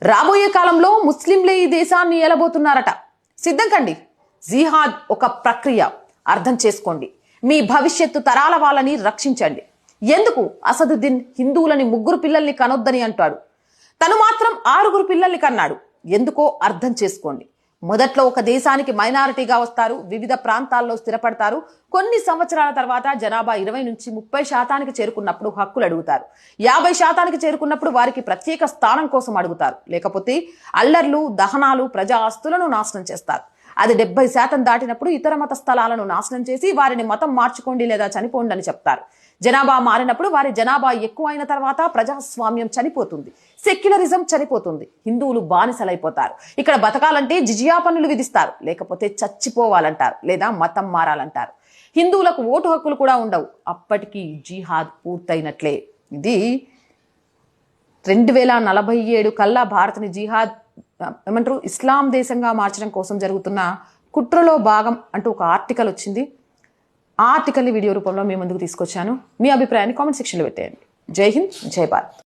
రాబోయే కాలంలో ముస్లింలే ఈ దేశాన్ని ఏలబోతున్నారట. సిద్ధం కండి. జిహాద్ ఒక ప్రక్రియ. అర్థం చేసుకోండి. మీ భవిష్యత్తు తరాల వాళ్ళని రక్షించండి. ఎందుకు అసదుద్దీన్ హిందువులని 3 పిల్లల్ని కనొద్దని అంటాడు? తను మాత్రం 6 పిల్లల్ని కన్నాడు. ఎందుకో అర్థం చేసుకోండి. మొదట్లో ఒక దేశానికి మైనారిటీగా వస్తారు, వివిధ ప్రాంతాల్లో స్థిరపడతారు. కొన్ని సంవత్సరాల తర్వాత జనాభా 20 నుంచి 30% చేరుకున్నప్పుడు హక్కులు అడుగుతారు. 50% చేరుకున్నప్పుడు వారికి ప్రత్యేక స్థానం కోసం అడుగుతారు. లేకపోతే అల్లర్లు, దహనాలు, ప్రజా ఆస్తులను నాశనం చేస్తారు. అది 70% దాటినప్పుడు ఇతర మత స్థలాలను నాశనం చేసి వారిని మతం మార్చుకోండి లేదా చనిపోండి అని చెప్తారు. జనాభా మారినప్పుడు వారి జనాభా ఎక్కువ అయిన తర్వాత ప్రజాస్వామ్యం చనిపోతుంది, సెక్యులరిజం చనిపోతుంది, హిందువులు బానిసలైపోతారు. ఇక్కడ బతకాలంటే జిజియా పన్నులు విధిస్తారు, లేకపోతే చచ్చిపోవాలంటారు లేదా మతం మారాలంటారు. హిందువులకు ఓటు హక్కులు కూడా ఉండవు. అప్పటికి జిహాద్ పూర్తయినట్లే. ఇది 2047 కల్లా భారత్ని జిహాద్ ఏమంటారు ఇస్లాం దేశంగా మార్చడం కోసం జరుగుతున్న కుట్రలో భాగం అంటూ ఒక ఆర్టికల్ వచ్చింది. ఆ ఆర్టికల్ని వీడియో రూపంలో మీ ముందుకు తీసుకొచ్చాను. మీ అభిప్రాయాన్ని కామెంట్ సెక్షన్లో పెట్టేయండి. జై హింద్, జై భారత్.